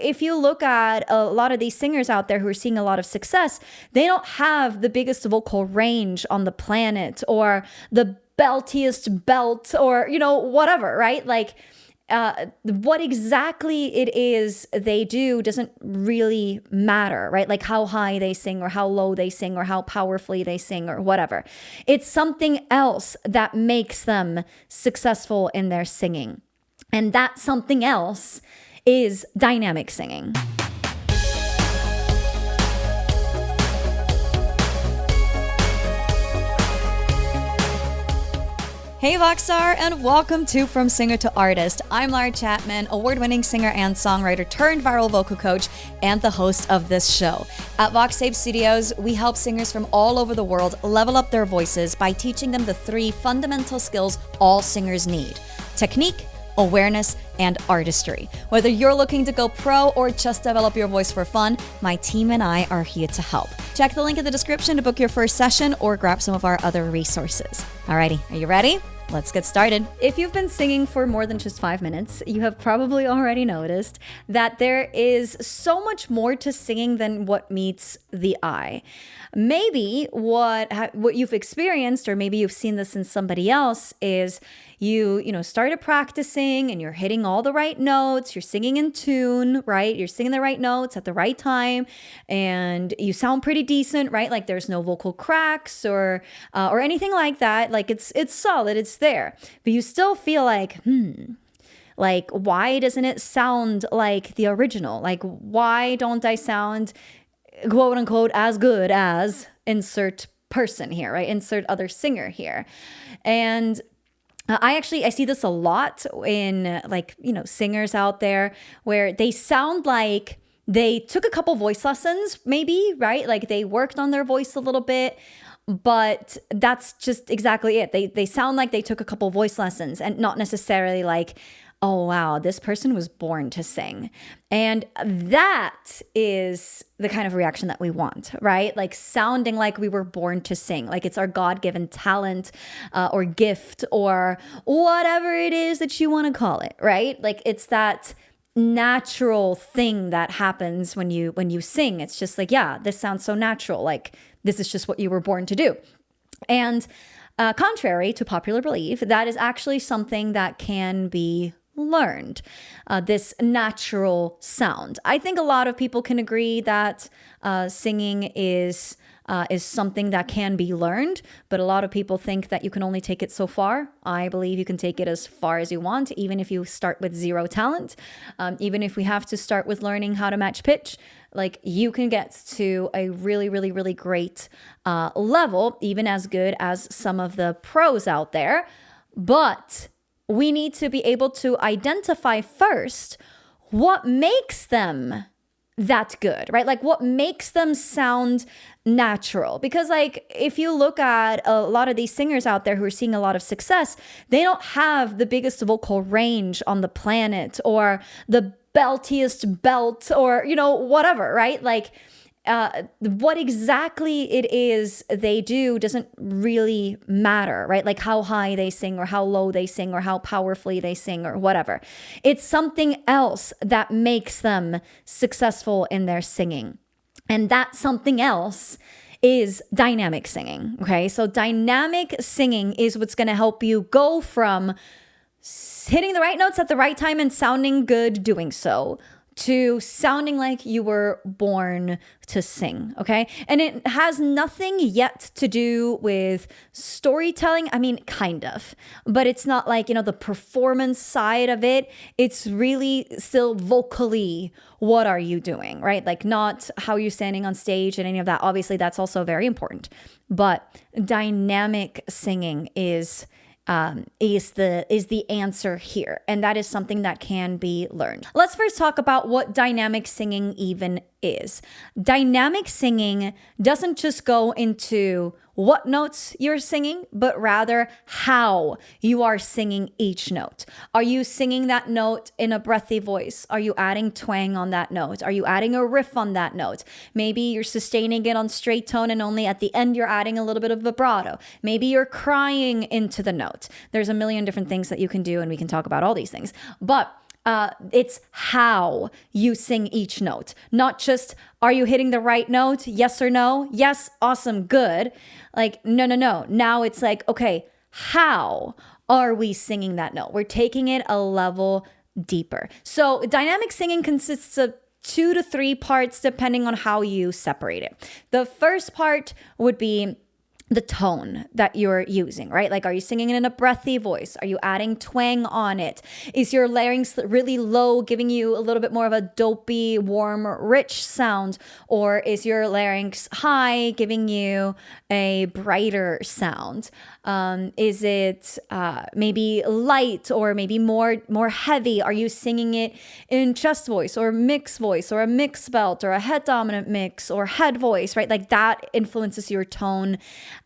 if you look at a lot of these singers out there who are seeing a lot of success, they don't have the biggest vocal range on the planet or the beltiest belt or, whatever, right? Like, what exactly it is they do doesn't really matter, right? Like how high they sing or how low they sing or how powerfully they sing or whatever. It's something else that makes them successful in their singing. And that something else is dynamic singing. Hey Voxstar, and welcome to From Singer to Artist. I'm Lara Chapman, award-winning singer and songwriter turned viral vocal coach and the host of this show. At VoxTape Studios, we help singers from all over the world level up their voices by teaching them the 3 fundamental skills all singers need: technique, awareness, and artistry. Whether you're looking to go pro or just develop your voice for fun, my team and I are here to help. Check the link in the description to book your first session or grab some of our other resources. Alrighty, are you ready? Let's get started. If you've been singing for more than just 5 minutes, you have probably already noticed that there is so much more to singing than what meets the eye. Maybe what you've experienced, or maybe you've seen this in somebody else, is you started practicing and you're hitting all the right notes, you're singing in tune, right? You're singing the right notes at the right time, and you sound pretty decent, right? Like there's no vocal cracks or anything like that. Like it's solid, it's there. But you still feel like, like why doesn't it sound like the original? Like why don't I sound quote unquote as good as insert person here, right? Insert other singer here. And I see this a lot in singers out there where they sound like they took a couple voice lessons, maybe, right? Like they worked on their voice a little bit, but that's just exactly it. They sound like they took a couple voice lessons and not necessarily like, oh, wow, this person was born to sing. And that is the kind of reaction that we want, right? Like sounding like we were born to sing, like it's our God-given talent or gift or whatever it is that you want to call it, right? Like it's that natural thing that happens when you sing. It's just like, yeah, this sounds so natural. Like this is just what you were born to do. And contrary to popular belief, that is actually something that can be learned, this natural sound. I think a lot of people can agree that singing is something that can be learned, but a lot of people think that you can only take it so far. I believe you can take it as far as you want, even if you start with 0 talent, even if we have to start with learning how to match pitch. Like you can get to a really, really, really great level, even as good as some of the pros out there. But we need to be able to identify first what makes them that good, right? Like what makes them sound natural. Because like if you look at a lot of these singers out there who are seeing a lot of success, they don't have the biggest vocal range on the planet or the beltiest belt or, whatever, right? Like what exactly it is they do doesn't really matter, right? Like how high they sing or how low they sing or how powerfully they sing or whatever. It's something else that makes them successful in their singing. And that something else is dynamic singing, okay? So dynamic singing is what's going to help you go from hitting the right notes at the right time and sounding good doing so to sounding like you were born to sing, okay? And it has nothing yet to do with storytelling. I mean, kind of, but it's not like, the performance side of it. It's really still vocally, what are you doing, right? Like not how you're standing on stage and any of that. Obviously, that's also very important. But dynamic singing is the answer here. And that is something that can be learned. Let's first talk about what dynamic singing even is. Dynamic singing doesn't just go into what notes you're singing, but rather how you are singing each note. Are you singing that note in a breathy voice? Are you adding twang on that note? Are you adding a riff on that note? Maybe you're sustaining it on straight tone and only at the end you're adding a little bit of vibrato. Maybe you're crying into the note. There's a million different things that you can do, and we can talk about all these things. But It's how you sing each note, not just, are you hitting the right note? Yes or no? Yes, awesome, good. Like, no. Now it's like, okay, how are we singing that note? We're taking it a level deeper. So dynamic singing consists of 2 to 3 parts, depending on how you separate it. The first part would be the tone that you're using, right? Like, are you singing in a breathy voice? Are you adding twang on it? Is your larynx really low, giving you a little bit more of a dopey, warm, rich sound? Or is your larynx high, giving you a brighter sound? Is it maybe light or maybe more heavy? Are you singing it in chest voice or mixed voice or a mixed belt or a head dominant mix or head voice, right? Like that influences your tone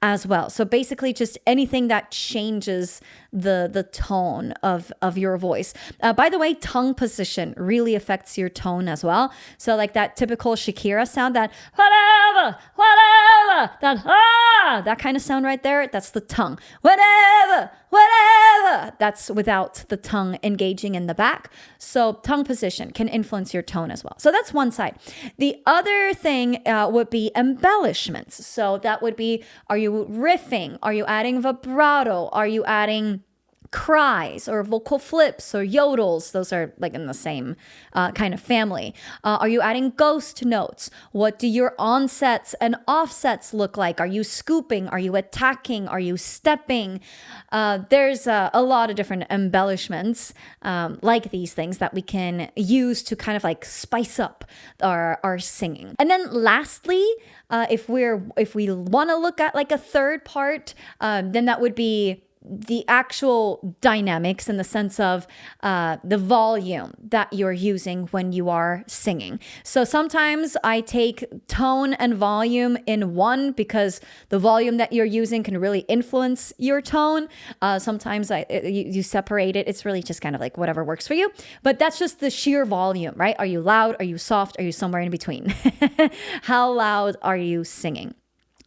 as well. So basically just anything that changes the tone of your voice. By the way, tongue position really affects your tone as well. So like that typical Shakira sound, that whatever, that kind of sound right there, that's the tongue. Whatever, that's without the tongue engaging in the back. So tongue position can influence your tone as well. So that's one side. The other thing would be embellishments. So that would be, are you riffing? Are you adding vibrato? Are you adding cries or vocal flips or yodels? Those are like in the same kind of family. Are you adding ghost notes? What do your onsets and offsets look like? Are you scooping? Are you attacking? Are you stepping? There's a lot of different embellishments like these things that we can use to kind of like spice up our singing. And then lastly, if we want to look at like a third part, then that would be the actual dynamics in the sense of the volume that you're using when you are singing. So sometimes I take tone and volume in one because the volume that you're using can really influence your tone. Sometimes you separate it. It's really just kind of like whatever works for you. But that's just the sheer volume, right? Are you loud? Are you soft? Are you somewhere in between? How loud are you singing?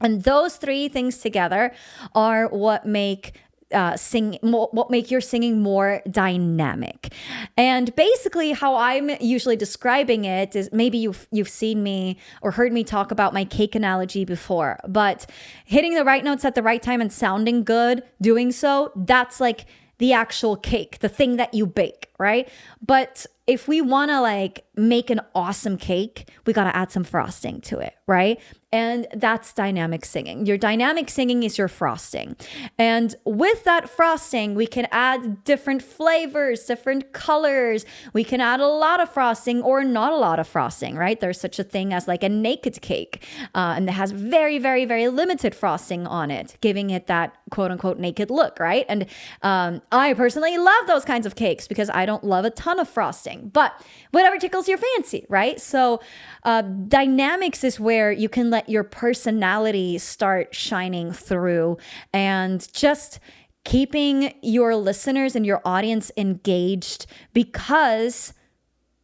And those 3 things together are what make your singing more dynamic. And basically how I'm usually describing it is, maybe you've seen me or heard me talk about my cake analogy before, but hitting the right notes at the right time and sounding good doing so, that's like the actual cake, the thing that you bake, right? But if we want to like make an awesome cake, we got to add some frosting to it, right? And that's dynamic singing. Your dynamic singing is your frosting. And with that frosting, we can add different flavors, different colors. We can add a lot of frosting or not a lot of frosting, right? There's such a thing as like a naked cake, and it has very, very, very limited frosting on it, giving it that quote unquote naked look, right? And I personally love those kinds of cakes because I don't love a ton of frosting, but whatever tickles your fancy, right? So dynamics is where you can let your personality start shining through and just keeping your listeners and your audience engaged because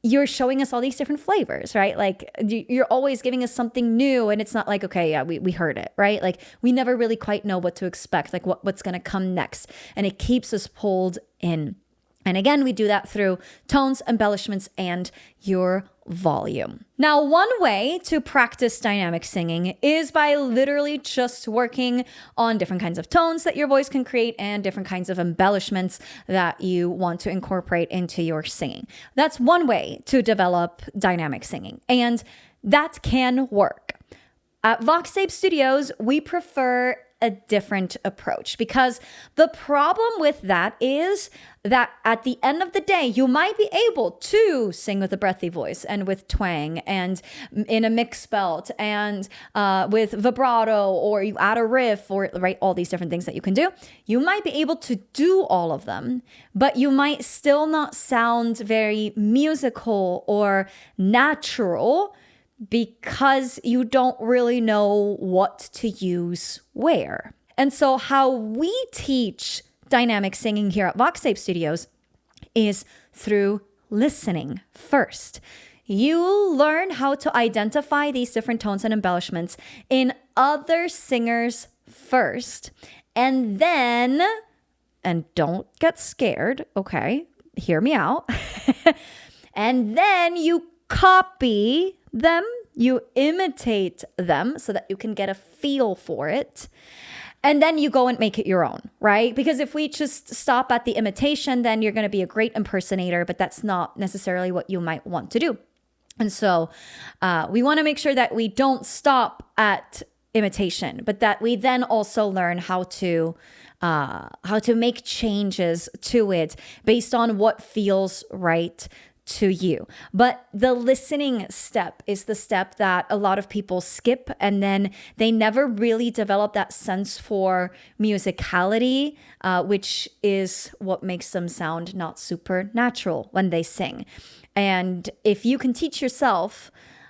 you're showing us all these different flavors, right? Like you're always giving us something new and it's not like, okay, yeah, we heard it, right? Like we never really quite know what to expect, like what's going to come next. And it keeps us pulled in. And again, we do that through tones, embellishments, and your volume. Now, one way to practice dynamic singing is by literally just working on different kinds of tones that your voice can create and different kinds of embellishments that you want to incorporate into your singing. That's one way to develop dynamic singing, and that can work. At VoxTape Studios, we prefer a different approach because the problem with that is that at the end of the day, you might be able to sing with a breathy voice and with twang and in a mixed belt and with vibrato, or you add a riff, or right, all these different things that you can do. You might be able to do all of them, but you might still not sound very musical or natural because you don't really know what to use where. And so how we teach dynamic singing here at VoxTape Studios is through listening first. You learn how to identify these different tones and embellishments in other singers first, and then, and don't get scared, okay? hear me out. And then you copy them, you imitate them so that you can get a feel for it. And then you go and make it your own, right? Because if we just stop at the imitation, then you're going to be a great impersonator, but that's not necessarily what you might want to do. And so we want to make sure that we don't stop at imitation, but that we then also learn how to make changes to it based on what feels right to you. But the listening step is the step that a lot of people skip, and then they never really develop that sense for musicality, which is what makes them sound not super natural when they sing. And if you can teach yourself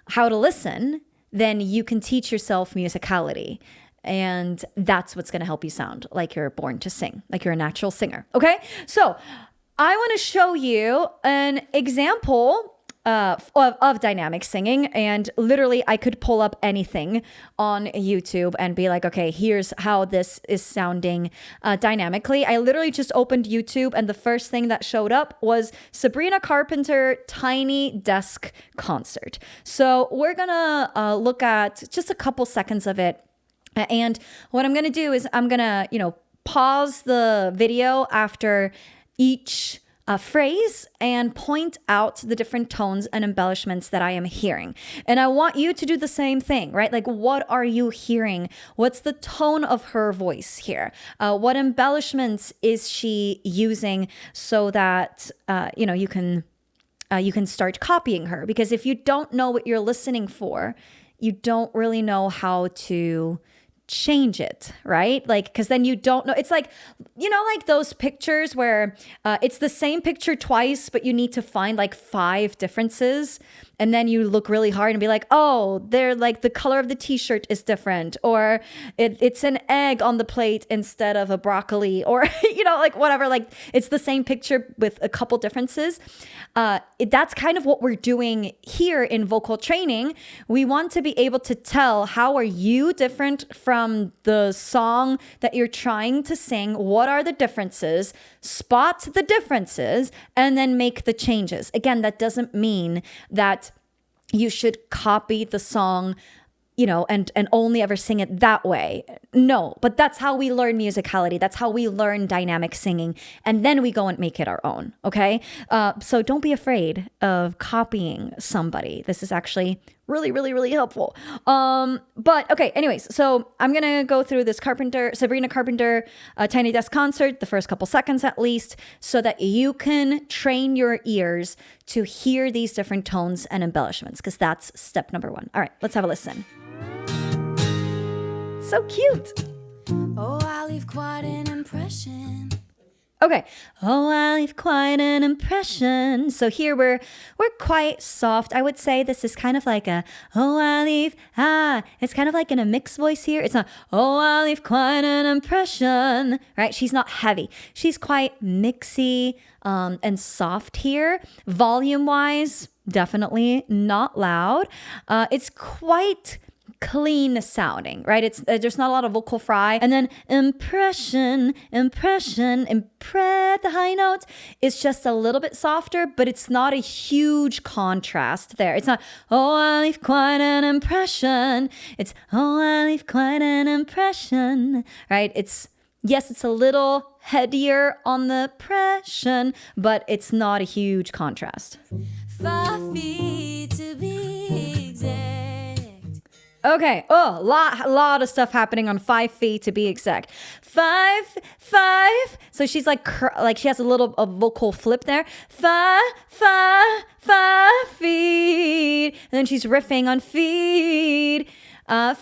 how to listen, then you can teach yourself musicality. And that's what's going to help you sound like you're born to sing, like you're a natural singer. Okay? So I want to show you an example of dynamic singing. And literally, I could pull up anything on YouTube and be like, okay, here's how this is sounding dynamically. I literally just opened YouTube, and the first thing that showed up was Sabrina Carpenter Tiny Desk Concert. So we're going to look at just a couple seconds of it. And what I'm going to do is I'm going to, pause the video after each phrase and point out the different tones and embellishments that I am hearing. And I want you to do the same thing, right? Like, what are you hearing? What's the tone of her voice here? What embellishments is she using so that, you can start copying her? Because if you don't know what you're listening for, you don't really know how to change it, right? Like, because then you don't know. It's like, like those pictures where it's the same picture twice, but you need to find like 5 differences. And then you look really hard and be like, oh, they're like the color of the t-shirt is different, or it's an egg on the plate instead of a broccoli, or, like whatever, like it's the same picture with a couple differences. That's kind of what we're doing here in vocal training. We want to be able to tell, how are you different from the song that you're trying to sing? What are the differences? Spot the differences and then make the changes. Again, that doesn't mean that you should copy the song, and only ever sing it that way. No, but that's how we learn musicality. That's how we learn dynamic singing. And then we go and make it our own, okay? So don't be afraid of copying somebody. This is actually really, really, really helpful. But okay, anyways, so I'm going to go through this Sabrina Carpenter Tiny Desk Concert, the first couple seconds at least, so that you can train your ears to hear these different tones and embellishments, because that's step number 1. All right, let's have a listen. So cute. Oh, I leave quite an impression. Okay. Oh, I leave quite an impression. So here we're quite soft. I would say this is kind of like a, oh, I leave, it's kind of like in a mixed voice here. It's not, oh, I leave quite an impression, right? She's not heavy. She's quite mixy and soft here. Volume-wise, definitely not loud. It's quite clean sounding, right? It's there's not a lot of vocal fry. And then impression, the high note is just a little bit softer, but it's not a huge contrast there. It's not, oh, I leave quite an impression. It's, oh, I leave quite an impression, right? Yes, it's a little headier on the pression, but it's not a huge contrast. 5 feet to be exact. Okay. Oh, lot of stuff happening on 5 feet to be exact. 5. So she's like she has a vocal flip there. 5 feet. And then she's riffing on feet. 5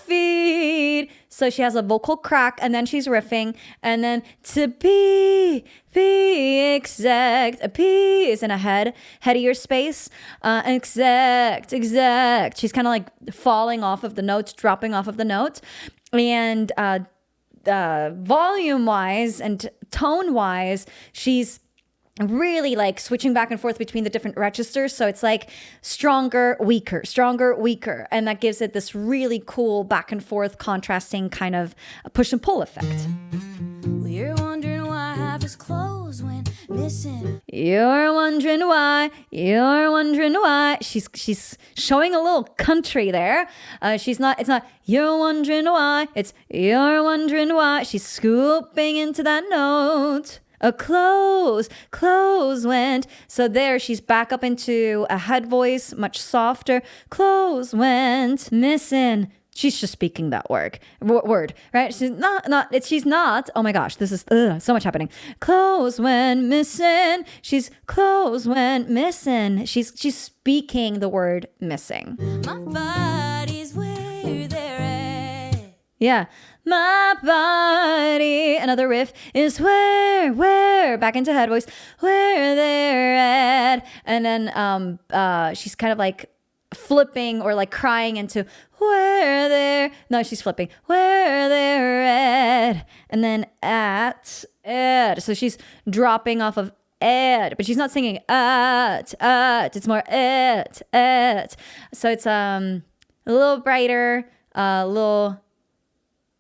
feet. So she has a vocal crack, and then she's riffing, and then to be exact. A P is in a headier space. Exact. She's kind of like falling off of the notes, dropping off of the notes, and volume-wise and tone-wise, she's really like switching back and forth between the different registers. So it's like stronger, weaker. And that gives it this really cool back and forth contrasting kind of push and pull effect. Well, you're wondering why I have his clothes when missing. You're wondering why. You're wondering why. She's showing a little country there. It's not you're wondering why. It's you're wondering why. She's scooping into that note. Clothes went. So there she's back up into a head voice, much softer. Clothes went missing. She's just speaking that word, right? She's not. Oh my gosh, this is so much happening. Clothes went missing. Clothes went missing. She's speaking the word missing. My body's where they're at. Yeah. My body. Another riff is where, back into head voice, where they're at. And then she's kind of like flipping or like crying into where they're, no, she's flipping, where they're at. And then at. So she's dropping off of at, but she's not singing at. It's more at. So it's a little brighter,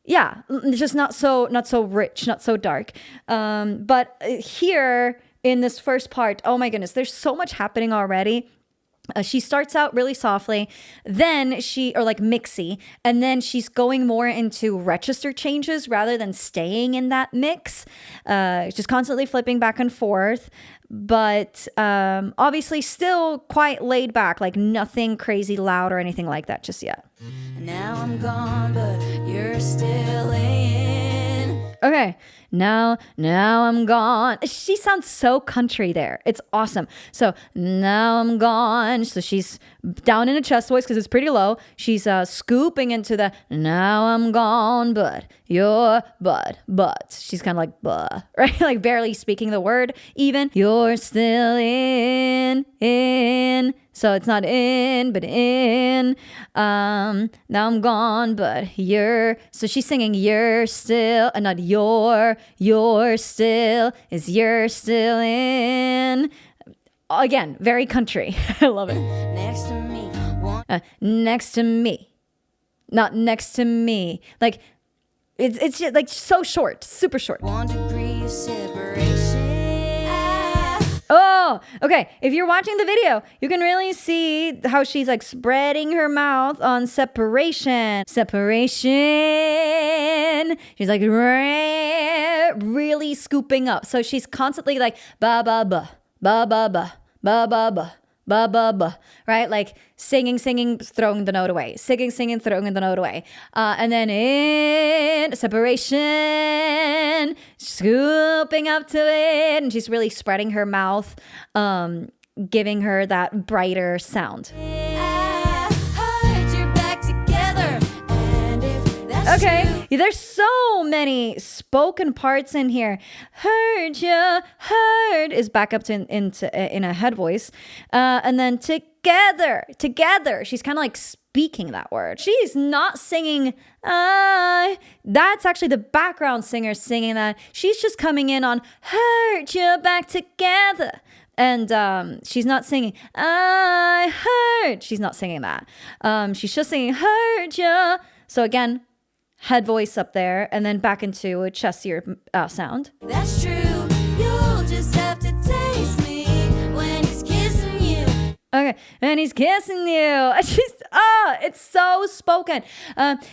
yeah, just not so rich, not so dark. But here in this first part, oh my goodness, there's so much happening already. She starts out really softly, then or like mixy, and then she's going more into register changes rather than staying in that mix. Just constantly flipping back and forth, but obviously still quite laid back, like nothing crazy loud or anything like that just yet. Now I'm gone, but you're still in. Okay, now I'm gone. She sounds so country there. It's awesome. So now I'm gone. So she's down in a chest voice because it's pretty low. She's scooping into the now I'm gone, but she's kind of like buh, right? Like barely speaking the word even. You're still in. So it's not in, but in. Now I'm gone, but so she's singing you're still, and not you're still, is you're still in. Again, very country. I love it. Next to me. Next to me. Not next to me. Like, it's just like so short, super short. 1 degree of separation. Oh, okay. If you're watching the video, you can really see how she's like spreading her mouth on separation. Separation. She's like really scooping up. So she's constantly like ba ba ba ba ba ba ba ba ba ba ba ba, right? Like singing, throwing the note away. Singing, throwing the note away. And then in separation, scooping up to it. And she's really spreading her mouth, giving her that brighter sound. Okay, there's so many spoken parts in here. Heard is back up to in a head voice, and then together. She's kind of like speaking that word. She's not singing. That's actually the background singer singing that. She's just coming in on heard you back together. And she's not singing, I heard. She's not singing that. She's just singing, heard you. So again, head voice up there, and then back into a chestier sound. That's true. You'll just have to taste me when he's kissing you. Okay, and he's kissing you. It's so spoken.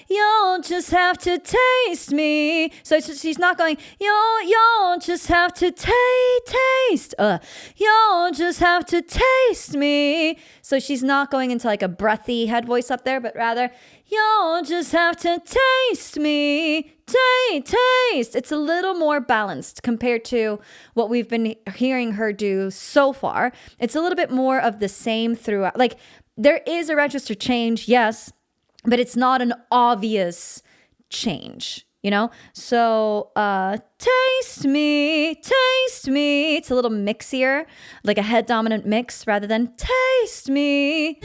You'll just have to taste me. So she's not going, you'll just have to taste. You'll just have to taste me. So she's not going into like a breathy head voice up there, but rather, you'll just have to taste me. Taste. It's a little more balanced compared to what we've been hearing her do so far. It's a little bit more of the same throughout. Like, there is a register change, yes, but it's not an obvious change, you know? So, taste me. It's a little mixier, like a head dominant mix rather than taste me.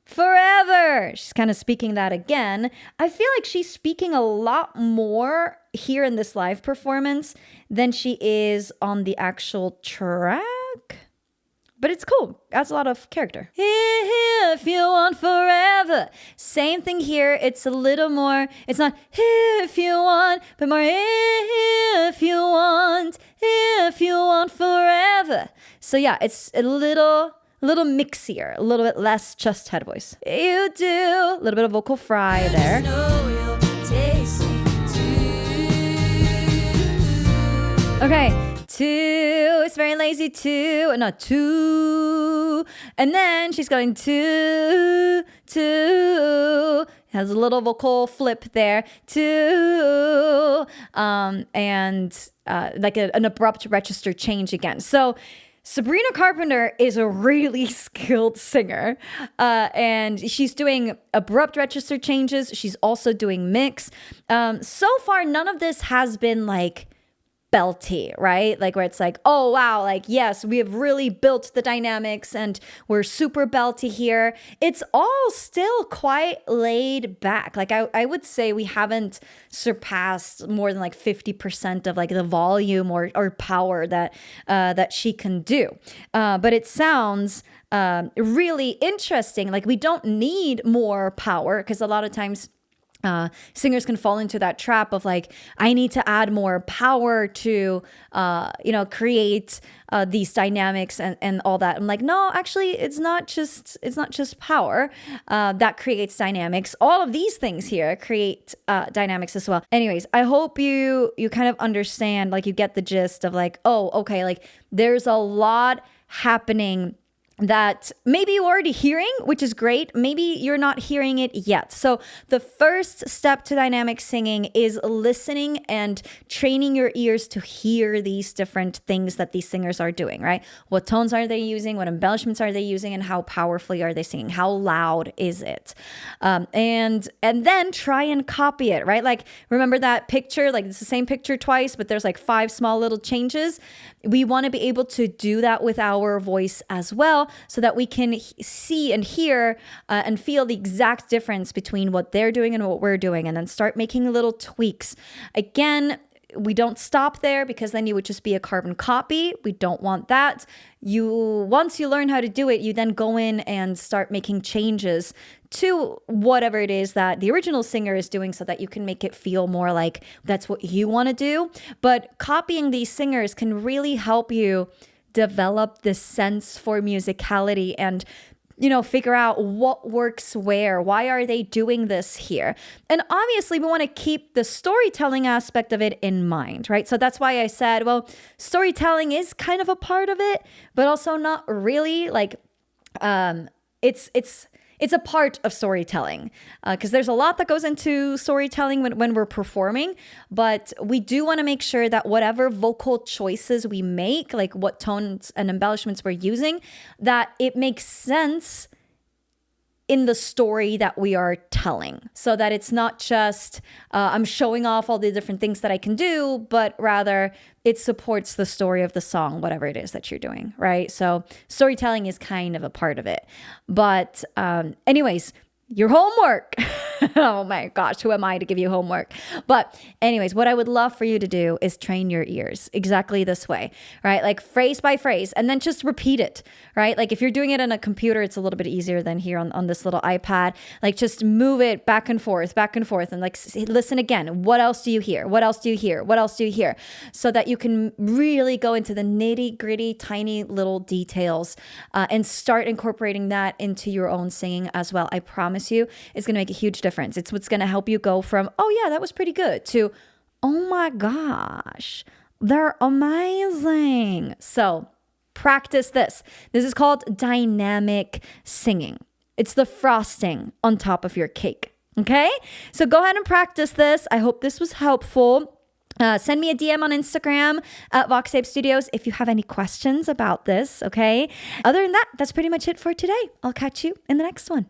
Forever. She's kind of speaking that again. I feel like she's speaking a lot more here in this live performance than she is on the actual track. But it's cool. Adds a lot of character. If you want forever. Same thing here. It's a little more, it's not if you want, but more if you want forever. So yeah, it's a little mixier, a little bit less chest head voice. You do. A little bit of vocal fry there. Okay. Two. It's very lazy. Two. Not two. And then she's going two. Has a little vocal flip there. Two. And like an abrupt register change again. So Sabrina Carpenter is a really skilled singer, and she's doing abrupt register changes. She's also doing mix. So far, none of this has been like belty, right? Like where it's like, oh wow, like yes, we have really built the dynamics and we're super belty here. It's all still quite laid back. Like I would say we haven't surpassed more than like 50% of like the volume or power that she can do. But it sounds really interesting. Like we don't need more power, because a lot of times singers can fall into that trap of like, I need to add more power to, create these dynamics and all that. I'm like, no, actually, it's not just power that creates dynamics. All of these things here create dynamics as well. Anyways, I hope you kind of understand, like you get the gist of like, oh, okay, like there's a lot happening that maybe you're already hearing, which is great. Maybe you're not hearing it yet. So the first step to dynamic singing is listening and training your ears to hear these different things that these singers are doing, right? What tones are they using? What embellishments are they using? And how powerfully are they singing? How loud is it? And then try and copy it, right? Like, remember that picture? Like, it's the same picture twice, but there's like 5 small little changes. We want to be able to do that with our voice as well, so that we can see and hear and feel the exact difference between what they're doing and what we're doing, and then start making little tweaks. Again, we don't stop there, because then you would just be a carbon copy. We don't want that. Once you learn how to do it, you then go in and start making changes to whatever it is that the original singer is doing, so that you can make it feel more like that's what you want to do. But copying these singers can really help you develop this sense for musicality and, figure out what works where. Why are they doing this here? And obviously, we want to keep the storytelling aspect of it in mind, right? So that's why I said, well, storytelling is kind of a part of it, but also not really. Like, it's a part of storytelling, because there's a lot that goes into storytelling when we're performing, but we do want to make sure that whatever vocal choices we make, like what tones and embellishments we're using, that it makes sense in the story that we are telling, so that it's not just I'm showing off all the different things that I can do, but rather it supports the story of the song, whatever it is that you're doing, right? So storytelling is kind of a part of it. But anyways, your homework. Oh my gosh, who am I to give you homework? But anyways, what I would love for you to do is train your ears exactly this way, right? Like phrase by phrase, and then just repeat it, right? Like if you're doing it on a computer, it's a little bit easier than here on this little iPad. Like just move it back and forth, and like listen again. What else do you hear? What else do you hear? What else do you hear? So that you can really go into the nitty gritty, tiny little details and start incorporating that into your own singing as well. I promise you, it's going to make a huge difference. It's what's going to help you go from, oh yeah, that was pretty good, to, oh my gosh, they're amazing. So practice this. This is called dynamic singing. It's the frosting on top of your cake. Okay? So go ahead and practice this. I hope this was helpful. Send me a DM on Instagram at VoxTape Studios if you have any questions about this, okay? Other than that, that's pretty much it for today. I'll catch you in the next one.